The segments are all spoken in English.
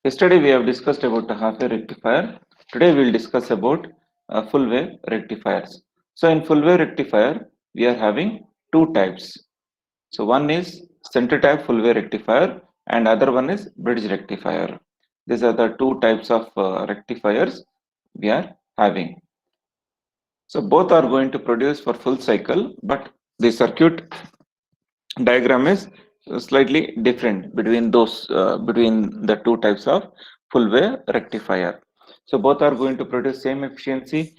Yesterday we have discussed about a half wave rectifier. Today we will discuss about full wave rectifiers. So in full wave rectifier we are having two types. So one is center type full wave rectifier and other one is bridge rectifier. These are the two types of rectifiers we are having. So both are going to produce for full cycle, but the circuit diagram is slightly different between between the two types of full wave rectifier. So both are going to produce same efficiency,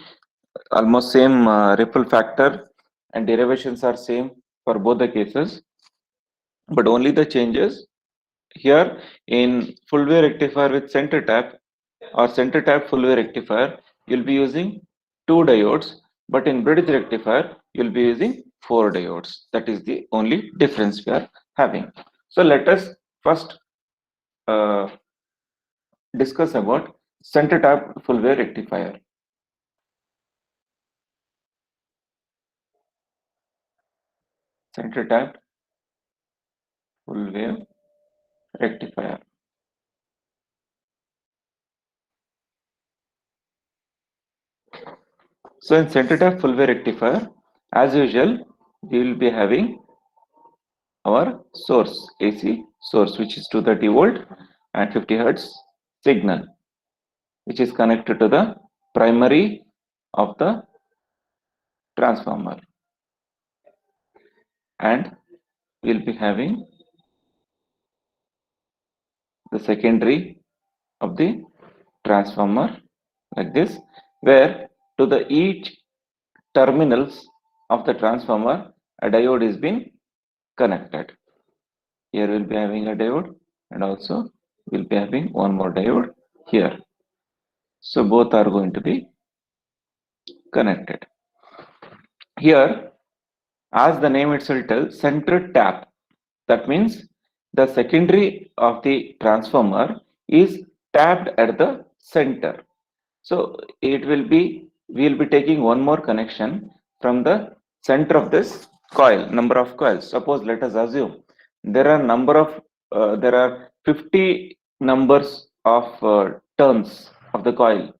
almost same ripple factor, and derivations are same for both the cases, but only the changes here in full wave rectifier with center tap or center tap full wave rectifier, you'll be using two diodes, but in bridge rectifier, you'll be using four diodes. That is the only difference we are having. So let us first uh, discuss about center tap full wave rectifier. Center tap full wave rectifier. So in center tap full wave rectifier, as usual, we will be having our source, AC source, which is 230 volt and 50 hertz signal, which is connected to the primary of the transformer, and we'll be having the secondary of the transformer like this, where to the each terminals of the transformer a diode is being connected. Here we'll be having a diode, and also we'll be having one more diode here. So both are going to be connected. Here, as the name itself tells, center tap. That means the secondary of the transformer is tapped at the center. So we'll be taking one more connection from the center of this coil, number of coils. Suppose let us assume there are there are 50 numbers of turns of the coil.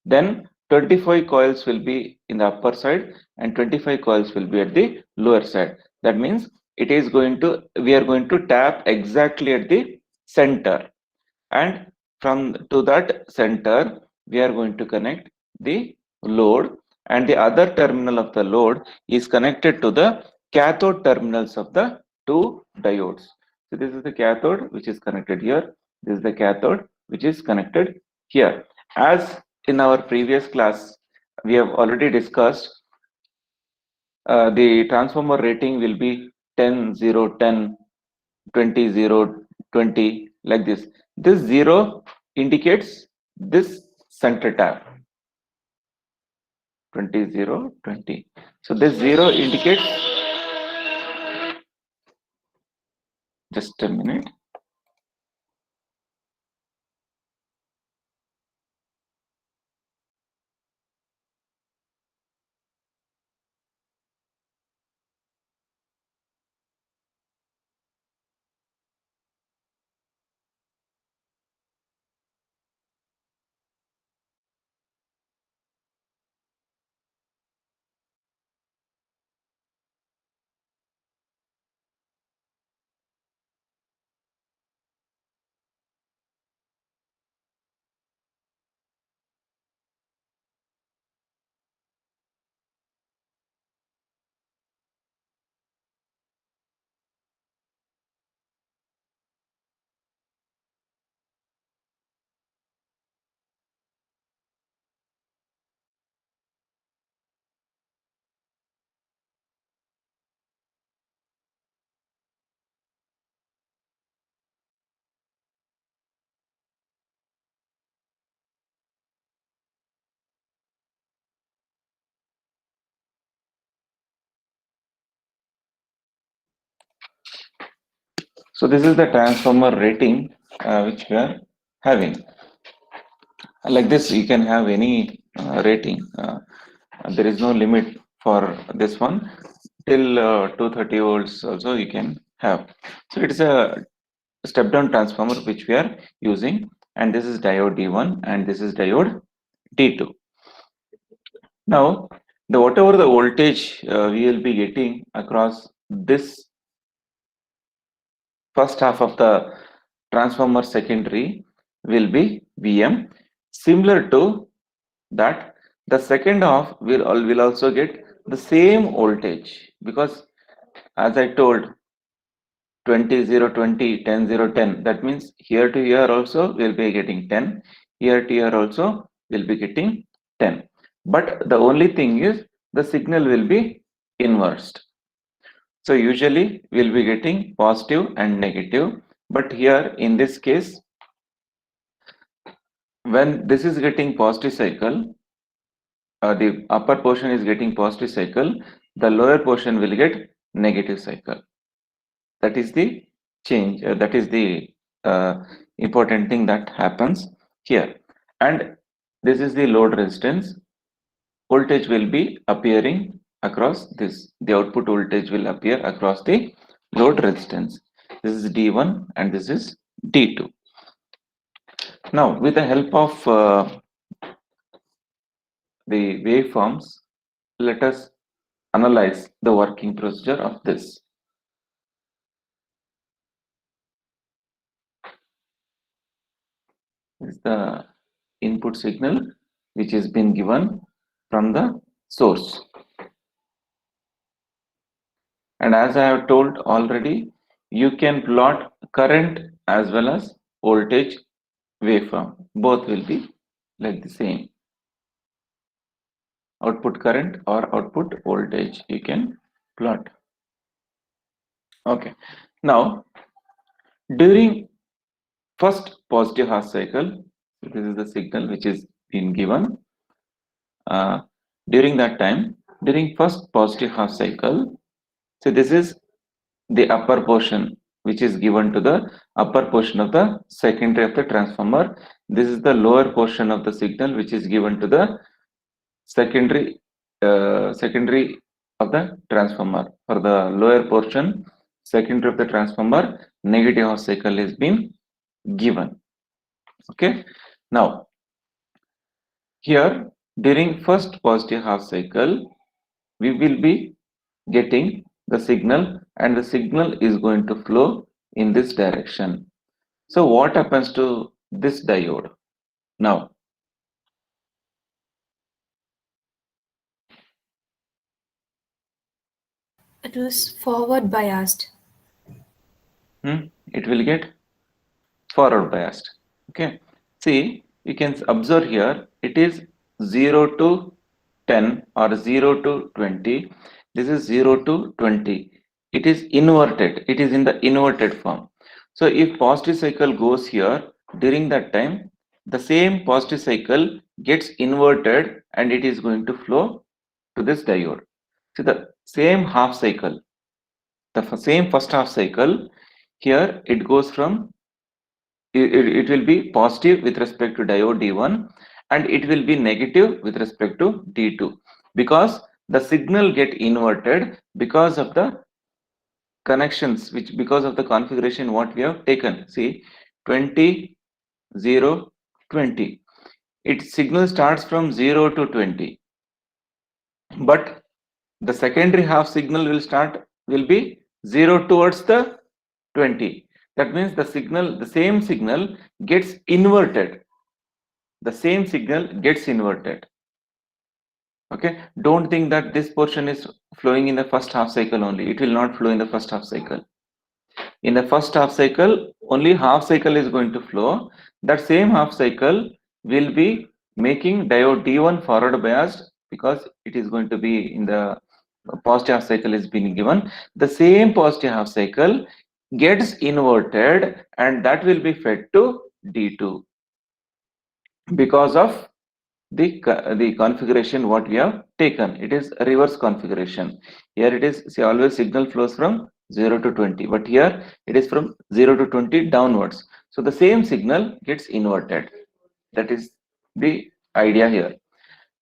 Then 25 coils will be in the upper side and 25 coils will be at the lower side. That means we are going to tap exactly at the center, and from to that center we are going to connect the load, and the other terminal of the load is connected to the cathode terminals of the two diodes. So this is the cathode which is connected here. This is the cathode which is connected here. As in our previous class, we have already discussed the transformer rating will be 10, 0, 10, 20, 0, 20, like this. This 0 indicates this center tap, 20, 0, 20. So this 0 indicates, just a minute. So this is the transformer rating which we are having. Like this, you can have any rating. There is no limit for this one. till 230 volts also you can have. So it is a step down transformer which we are using, and this is diode D1 and this is diode D2. Now, the whatever the voltage we will be getting across this first half of the transformer secondary will be Vm. Similar to that, the second half will also get the same voltage, because as I told 20 0 20 10 0 10, that means here to here also we'll be getting 10, here to here also we'll be getting 10, but the only thing is the signal will be inversed. So usually we'll be getting positive and negative, but here in this case, when this is getting positive cycle, the upper portion is getting positive cycle, the lower portion will get negative cycle. That is the change, that is the important thing that happens here. And this is the load resistance. Voltage will be appearing across this. The output voltage will appear across the load resistance. This is D1 and this is D2. Now, with the help of the waveforms, let us analyze the working procedure of this. This is the input signal which has been given from the source. And as I have told already, you can plot current as well as voltage waveform. Both will be like the same. Output current or output voltage you can plot. Okay. Now, during first positive half cycle, this is the signal which is been given. During that time, during first positive half cycle, so this is the upper portion which is given to the upper portion of the secondary of the transformer. This is the lower portion of the signal which is given to the secondary of the transformer. For the lower portion secondary of the transformer, negative half cycle has been given. Okay. Now, here during first positive half cycle, we will be getting the signal, and the signal is going to flow in this direction. So what happens to this diode? Now, It was forward biased. it will get forward biased. Okay. See, you can observe here, it is 0 to 10 or 0 to 20. This is 0 to 20. It is inverted. It is in the inverted form. So if positive cycle goes here, during that time, the same positive cycle gets inverted and it is going to flow to this diode. So the same half cycle, the same first half cycle, here it goes from, it will be positive with respect to diode D1 and it will be negative with respect to D2, because the signal get inverted because of the connections, which because of the configuration what we have taken. See, 20 0 20, its signal starts from 0 to 20, but the secondary half signal will be 0 towards the 20. That means the same signal gets inverted. The same signal gets inverted. Okay, don't think that this portion is flowing in the first half cycle only. It will not flow in the first half cycle. In the first half cycle, only half cycle is going to flow. That same half cycle will be making diode D1 forward biased, because it is going to be in the positive half cycle is being given. The same positive half cycle gets inverted and that will be fed to D2 because of the configuration what we have taken. It is a reverse configuration. Here it is, see, always signal flows from 0 to 20, but here it is from 0 to 20 downwards. So the same signal gets inverted. That is the idea here.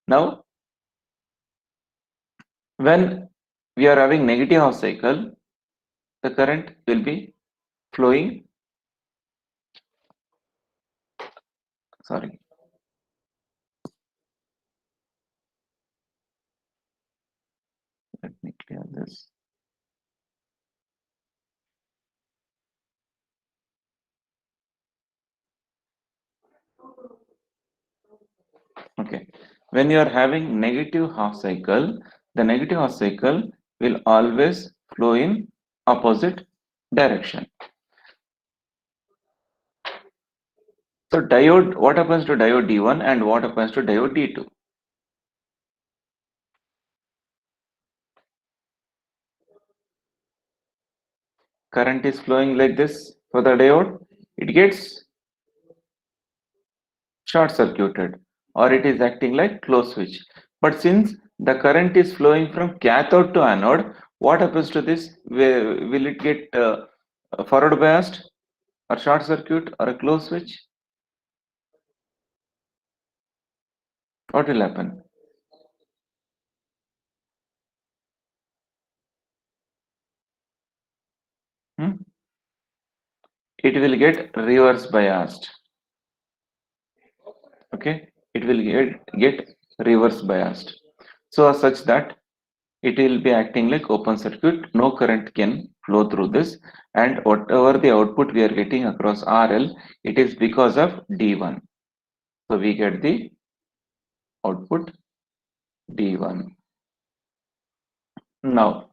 Now, when we are having negative half cycle, the current will be flowing, sorry, let me clear this. Okay, when you are having negative half cycle, the negative half cycle will always flow in opposite direction. So diode, what happens to diode D1 and what happens to diode D2? Current is flowing like this for the diode, it gets short circuited or it is acting like closed switch. But since the current is flowing from cathode to anode, what happens to this? Will it get forward biased or short circuit or a closed switch? What will happen? It will get reverse biased. Okay, it will get reverse biased. So such that it will be acting like open circuit, no current can flow through this, and whatever the output we are getting across RL, it is because of D1. So we get the output D1. Now,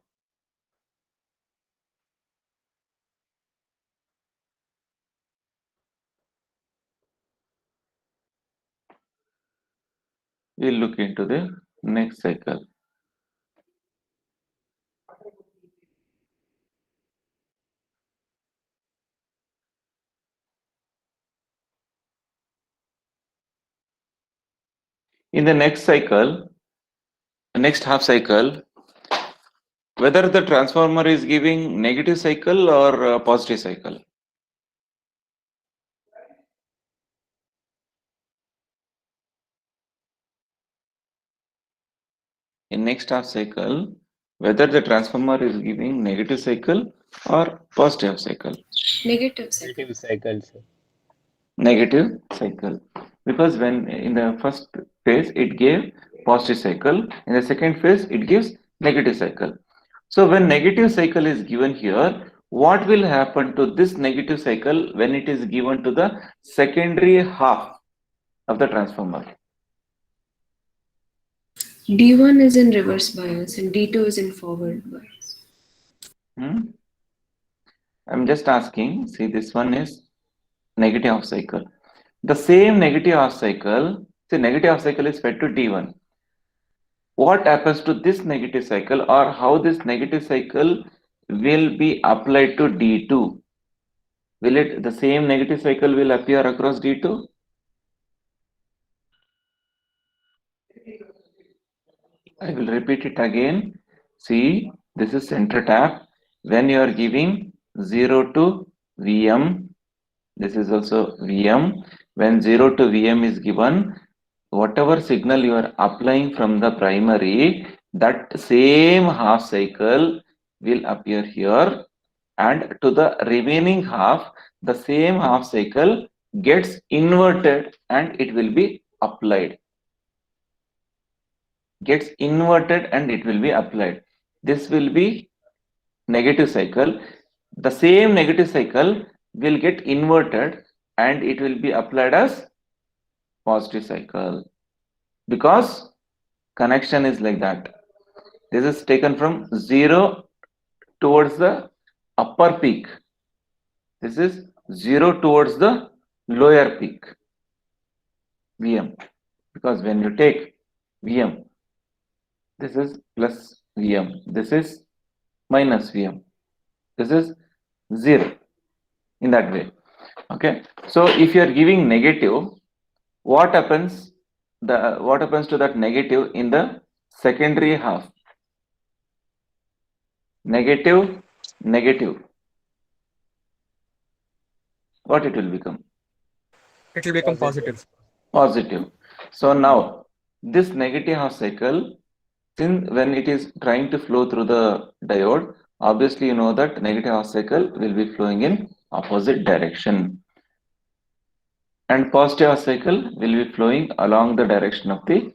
we'll look into the next cycle. In the next cycle, next half cycle, whether the transformer is giving negative cycle or positive cycle. In next half cycle, whether the transformer is giving negative cycle or positive cycle. Negative cycle. Negative cycle, sir. Negative cycle, because when in the first phase it gave positive cycle, in the second phase it gives negative cycle. So when negative cycle is given here, what will happen to this negative cycle when it is given to the secondary half of the transformer? D1 is in reverse bias and D2 is in forward bias. I'm just asking, see, this one is negative half cycle. The same negative half cycle, see, negative half cycle is fed to D1. What happens to this negative cycle, or how this negative cycle will be applied to D2? Will it, the same negative cycle will appear across D2? I will repeat it again. See, this is center tap. When you are giving 0 to Vm, this is also Vm. When 0 to Vm is given, whatever signal you are applying from the primary, that same half cycle will appear here, and to the remaining half, the same half cycle gets inverted and it will be applied. Gets inverted and it will be applied. This will be negative cycle. The same negative cycle will get inverted and it will be applied as positive cycle, because connection is like that. This is taken from 0 towards the upper peak. This is 0 towards the lower peak, Vm, because when you take Vm, this is plus Vm, this is minus Vm, this is 0, in that way. Okay, so if you are giving negative, what happens to that negative in the secondary half? Negative, negative. What it will become? It will become positive. Positive. So now this negative half cycle Since when it is trying to flow through the diode, obviously you know that negative half cycle will be flowing in opposite direction, and positive half cycle will be flowing along the direction of the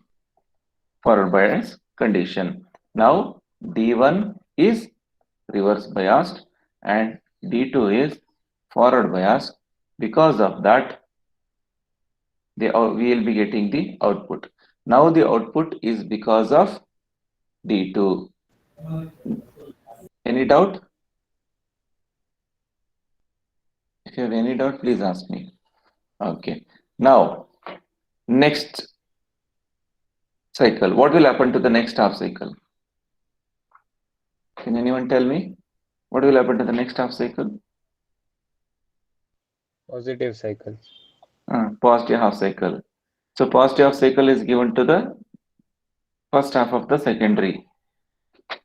forward bias condition. Now D1 is reverse biased and D2 is forward biased. Because of that, we will be getting the output. Now the output is because of D2. Any doubt? If you have any doubt, please ask me. Okay. Now, next cycle. What will happen to the next half cycle? Can anyone tell me? What will happen to the next half cycle? Positive cycle. Positive half cycle. So positive half cycle is given to the first half of the secondary.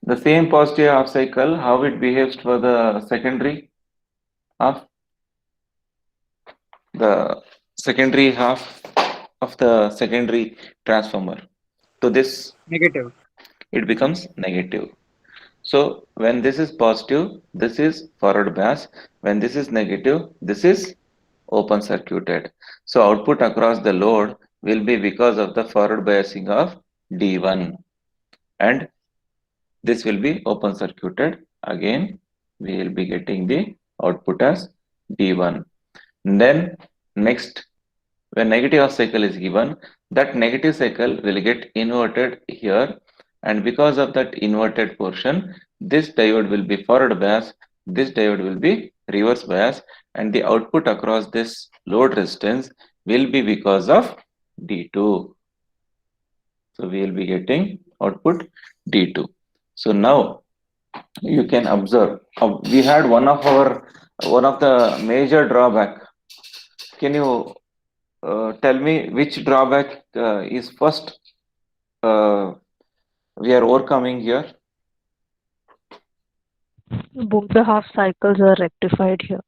The same positive half cycle, how it behaves for the secondary half? The secondary half of the secondary transformer. So this, Negative. it becomes negative. So when this is positive, this is forward bias. When this is negative, this is open circuited. So output across the load will be because of the forward biasing of D1, and this will be open circuited. Again, we will be getting the output as D1. Then next, when negative half cycle is given, that negative cycle will get inverted here, and because of that inverted portion, this diode will be forward bias, this diode will be reverse bias, and the output across this load resistance will be because of D2. So we will be getting output D2. So now you can observe, we had one of the major drawback. Can you tell me which drawback is first we are overcoming here? Both the half cycles are rectified here.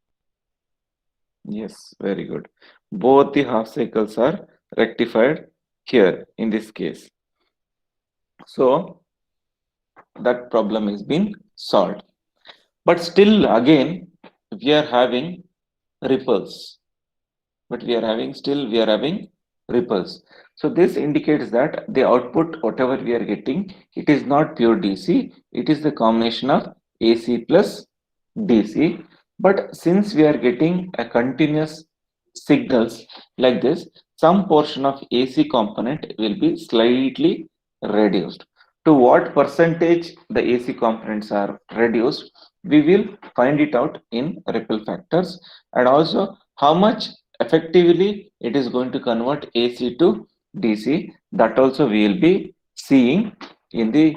Yes, very good. Both the half cycles are rectified here in this case. So that problem is being solved. But still again, we are having ripples. But we are having ripples. So this indicates that the output, whatever we are getting, it is not pure DC. It is the combination of AC plus DC. But since we are getting a continuous signals like this, some portion of AC component will be slightly reduced. To what percentage the AC components are reduced, we will find it out in ripple factors, and also how much effectively it is going to convert AC to DC. That also we will be seeing in the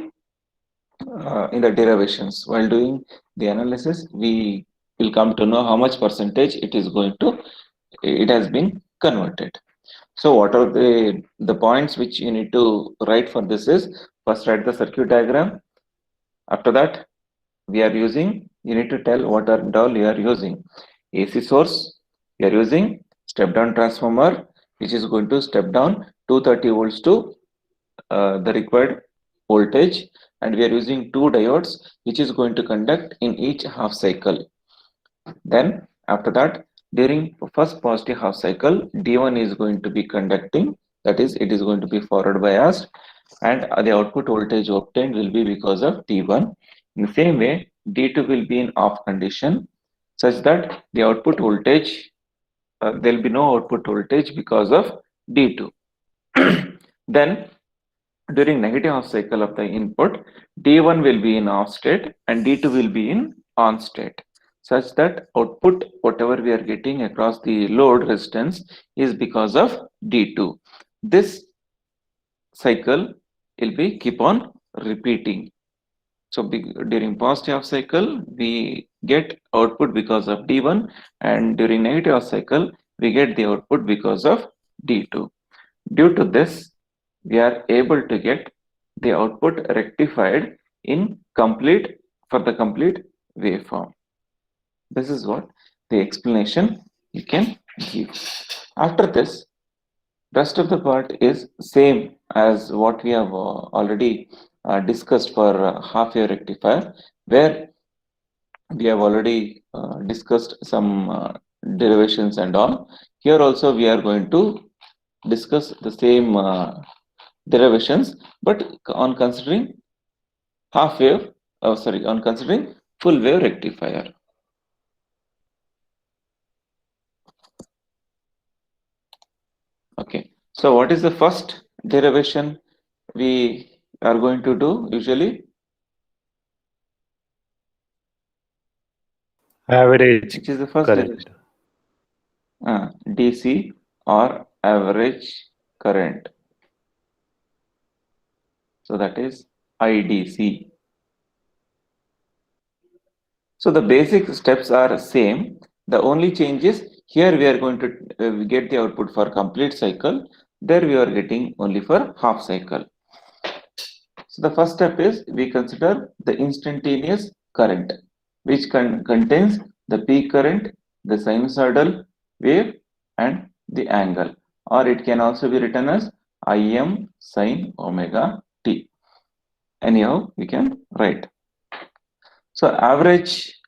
derivations. While doing the analysis, we will come to know how much percentage it has been converted. So what are the points which you need to write for this is, first write the circuit diagram. After that, you need to tell what all you are using. AC source, you are using step down transformer, which is going to step down 230 volts to the required voltage, and we are using two diodes which is going to conduct in each half cycle. Then after that, during first positive half cycle, D1 is going to be conducting, that is, it is going to be forward biased, and the output voltage obtained will be because of D1. In the same way, D2 will be in off condition, such that the output voltage, there will be no output voltage because of D2. Then during negative half cycle of the input, D1 will be in off state and D2 will be in on state, such that output, whatever we are getting across the load resistance, is because of D2. This cycle will be keep on repeating. So during positive half cycle, we get output because of D1, and during negative half cycle, we get the output because of D2. Due to this, we are able to get the output rectified in for the complete waveform. This is what the explanation you can give. After this, rest of the part is same as what we have already discussed for half wave rectifier, where we have already discussed some derivations and all. Here also we are going to discuss the same derivations, but on considering half wave, on considering full wave rectifier. Okay, so what is the first derivation we are going to do usually? Average Which is the first current. derivation? DC or average current. So that is IDC. So the basic steps are same. The only change is here we are going to get the output for complete cycle. There we are getting only for half cycle. So the first step is we consider the instantaneous current, which contains the peak current, the sinusoidal wave, and the angle, or it can also be written as Im sin omega t. Anyhow, we can write. So average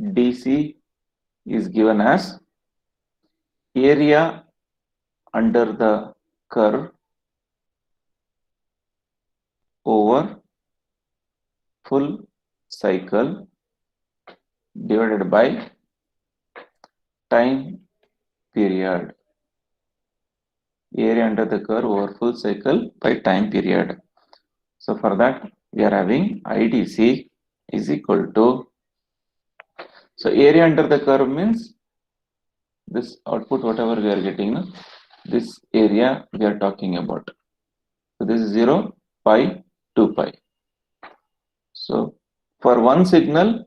DC is given as area under the curve over full cycle divided by time period. Area under the curve over full cycle by time period. So for that we are having IDC is equal to, so area under the curve means this output whatever we are getting, this area we are talking about. So this is 0, pi, 2 pi. So for one signal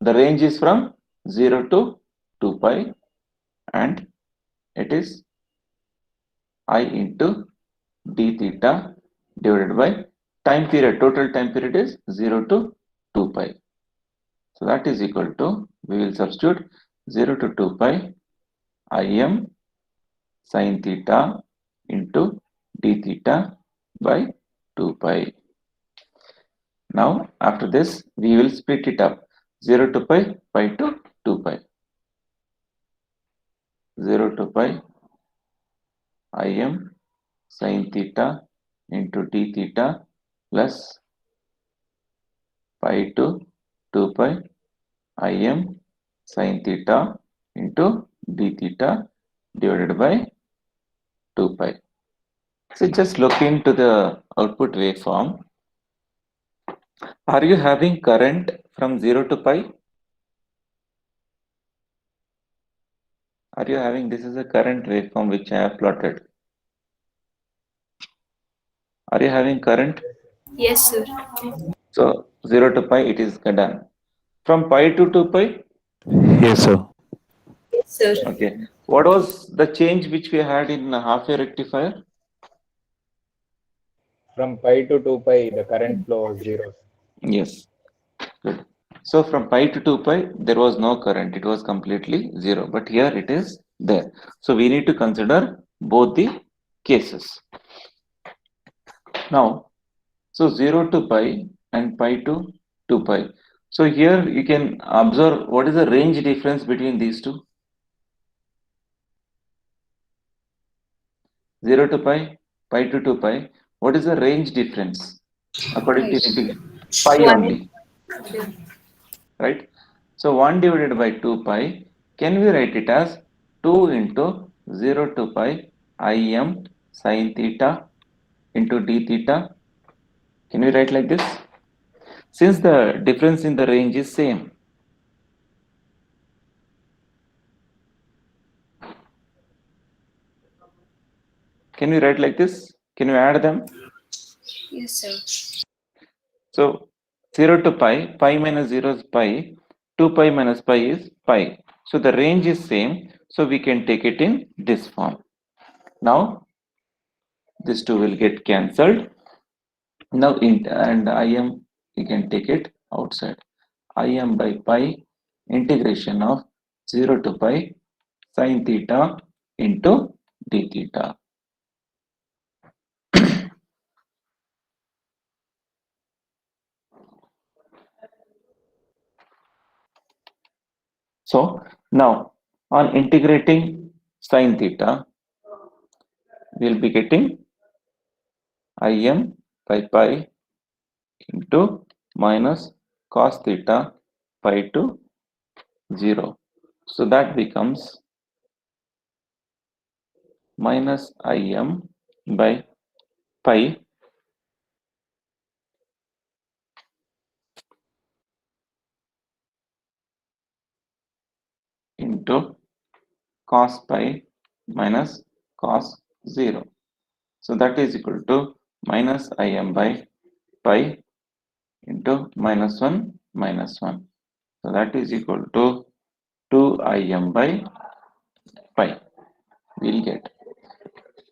the range is from 0 to 2 pi, and it is I into d theta divided by time period. Total time period is 0 to 2 pi. So that is equal to, we will substitute 0 to 2 pi Im sin theta into d theta by 2 pi. Now after this we will split it up, 0 to pi, pi to 2 pi. 0 to pi Im sin theta into d theta plus pi to 2 pi Im sin theta into d theta divided by 2 pi. So just look into the output waveform. Are you having current from 0 to pi? Are you having, this is a current waveform which I have plotted. Are you having current? Yes, sir. So 0 to pi it is done. From pi to 2 pi? Yes, sir. Yes, sir. Okay. What was the change which we had in half wave rectifier? From pi to 2 pi, the current flow was 0. Yes. Good. So from pi to 2 pi, there was no current. It was completely 0. But here it is there. So we need to consider both the cases. Now, so 0 to pi and pi to 2 pi. So here you can observe what is the range difference between these two. 0 to pi, pi to 2 pi. What is the range difference according to the integration? Pi only. Right? So 1 divided by 2 pi, can we write it as 2 into 0 to pi Im sin theta into d theta? Can we write like this? Since the difference in the range is same. Can we write like this? Can you add them? Yes, sir. So 0 to pi, pi minus 0 is pi, 2 pi minus pi is pi. So the range is same, so we can take it in this form. Now these two will get cancelled. Now and Im you can take it outside. Im by pi integration of 0 to pi sin theta into d theta. So now on integrating sine theta, we'll be getting Im by pi into minus cos theta pi to 0. So that becomes minus Im by pi into cos pi minus cos 0. So that is equal to minus Im by pi into minus 1 minus 1. So that is equal to 2 Im by pi. We'll get.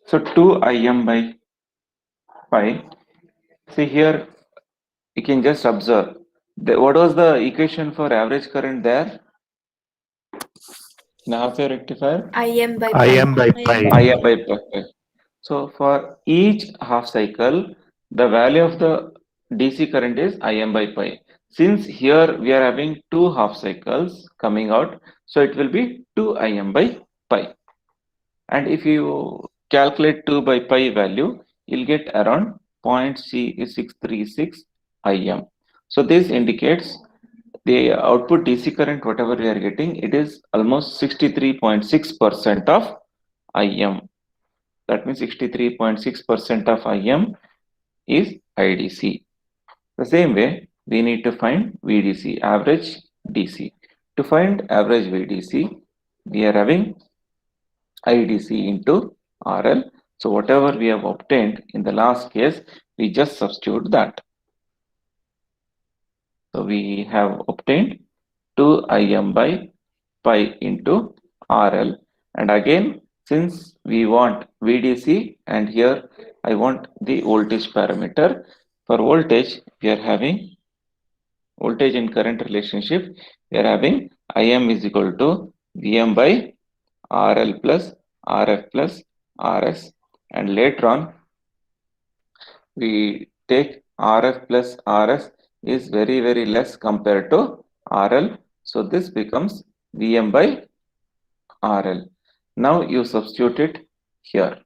So 2 Im by pi. See here, you can just observe. What was the equation for average current there? In a half wave rectifier? Im by I am by pi. Im by pi. So for each half cycle, the value of the DC current is Im by pi. Since here we are having two half cycles coming out, so it will be 2 Im by pi. And if you calculate 2 by pi value, you'll get around 0.636 Im. So this indicates the output DC current, whatever we are getting, it is almost 63.6% of Im. That means 63.6% of Im is IDC. The same way, we need to find VDC, average DC. To find average VDC, we are having IDC into RL. So whatever we have obtained in the last case, we just substitute that. So we have obtained 2 Im by pi into RL. And again, since we want VDC and here I want the voltage parameter. For voltage, we are having voltage and current relationship. We are having Im is equal to Vm by RL plus Rf plus Rs. And later on, we take Rf plus Rs is very, very less compared to RL. So this becomes Vm by RL. Now you substitute it here.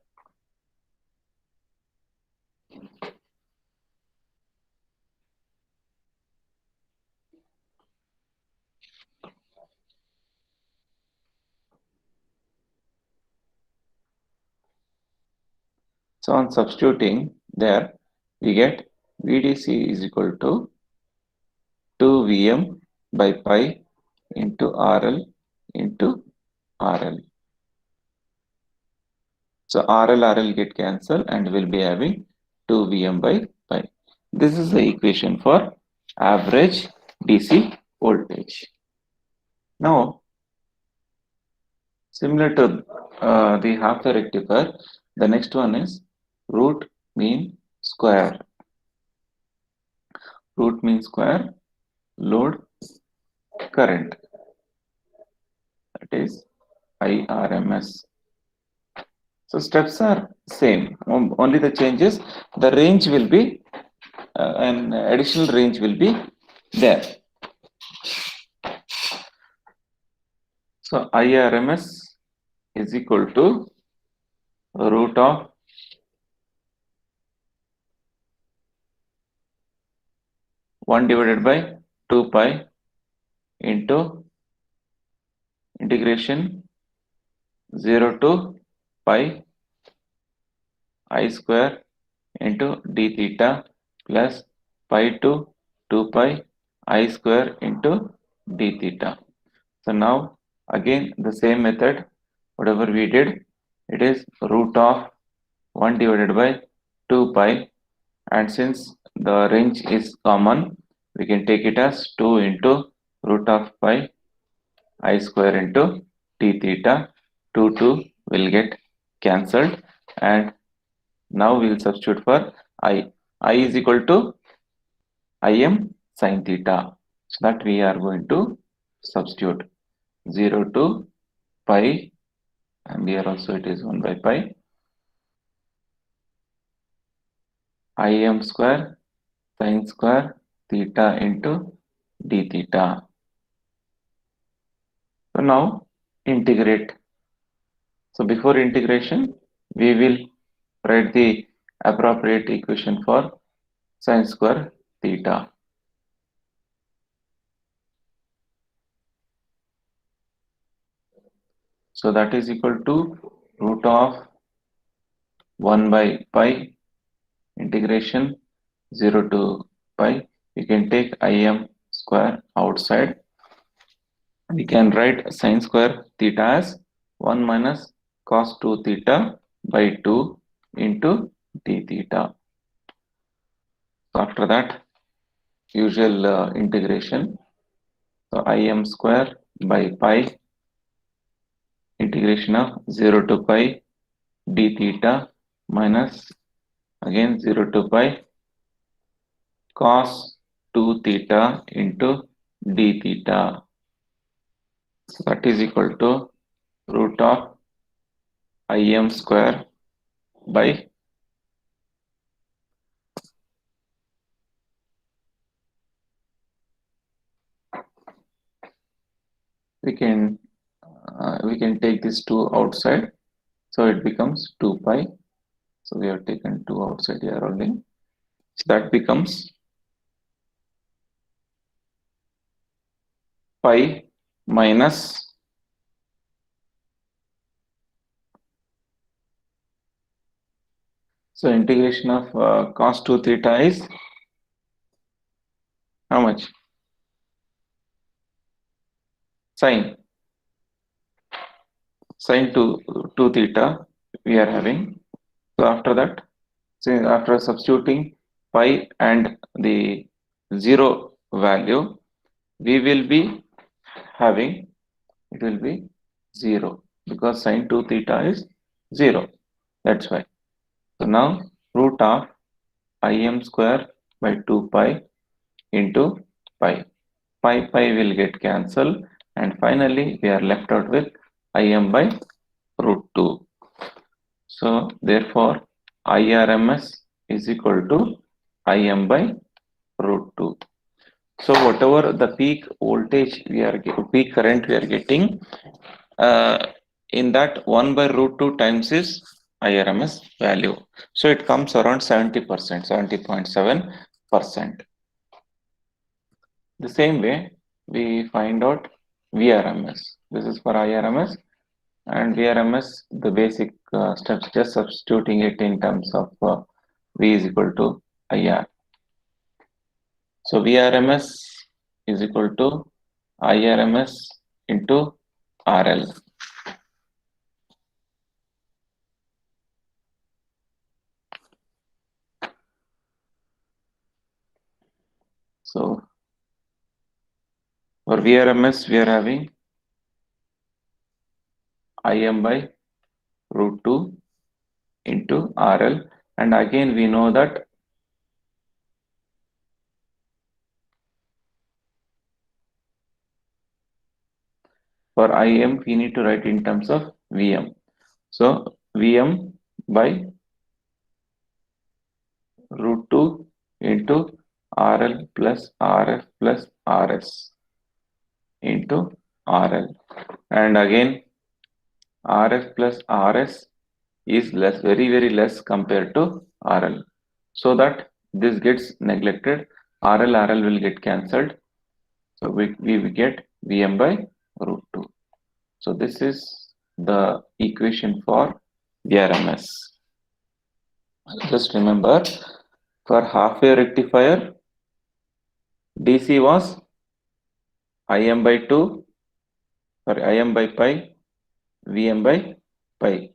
So on substituting there, we get VDC is equal to 2 Vm by pi into RL into RL. So RL get cancelled and we'll be having 2 Vm by pi. This is the equation for average DC voltage. Now, similar to the half wave rectifier, the next one is root mean square. Root mean square load current, that is IRMS. So steps are same, only the changes, the range will be an additional range will be there. So IRMS is equal to root of one divided by 2 pi into integration 0 to pi I square into d theta plus pi to 2 pi I square into d theta. So now again the same method, whatever we did, it is root of 1 divided by 2 pi, and since the range is common, we can take it as 2 into root of pi I square into d theta. 2 will get cancelled, and now we will substitute for I. I is equal to Im sin theta. So that we are going to substitute 0 to pi, and here also it is 1 by pi. Im square sin square theta into d theta. So now integrate. So before integration, we will write the appropriate equation for sine square theta. So that is equal to root of 1 by pi integration 0 to pi. You can take im square outside. We can write sine square theta as 1 minus cos 2 theta by 2 into d theta. So after that, usual integration. So im square by pi integration of 0 to pi d theta minus again 0 to pi cos 2 theta into d theta. So that is equal to root of im square by we can take this 2 outside, so it becomes 2 pi. So we have taken 2 outside here only. So that becomes pi minus so integration of cos 2 theta is how much? Sine 2 theta we are having. So after that, so after substituting pi and the 0 value, we will be having, it will be 0 because sine 2 theta is 0. That's why. So now root of im square by 2 pi into pi. Pi will get cancelled, and finally we are left out with im by root 2. So therefore IRMS is equal to im by root 2. So whatever the peak voltage peak current we are getting, in that 1 by root 2 times is IRMS value. So it comes around 70%, 70.7%. The same way we find out VRMS. This is for IRMS, and VRMS, the basic steps, just substituting it in terms of V is equal to IR. So VRMS is equal to IRMS into RL. So for VRMS, we are having im by root 2 into RL, and again we know that for im we need to write in terms of Vm. So Vm by root 2 into RL plus RF plus RS into RL, and again RF plus RS is very less compared to RL, so that this gets neglected. RL will get cancelled, so we get Vm by root 2. So this is the equation for VRMS. Just remember, for half wave rectifier, DC was im by 2, sorry, im by pi, Vm by pi.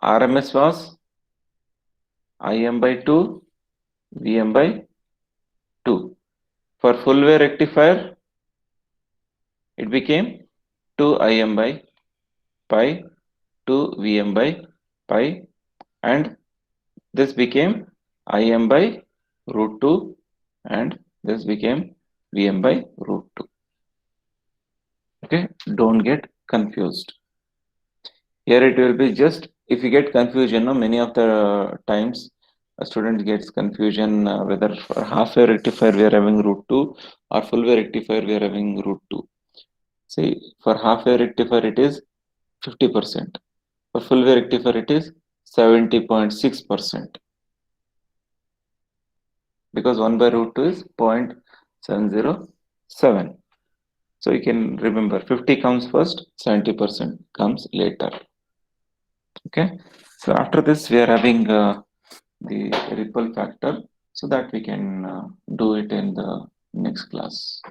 RMS was im by 2, Vm by 2. For full wave rectifier, it became 2 im by pi, 2 Vm by pi, and this became im by root 2, and this became Vm by root 2. Okay, don't get confused. Here it will be just, if you get confusion, many of the times a student gets confusion whether for half wave rectifier we are having root 2 or full wave rectifier we are having root 2. See, for half wave rectifier it is 50%. For full wave rectifier it is 70.6%. Because 1 by root 2 is 0.707. So you can remember 50 comes first, 70% comes later. Okay. So after this we are having the ripple factor, so that we can do it in the next class.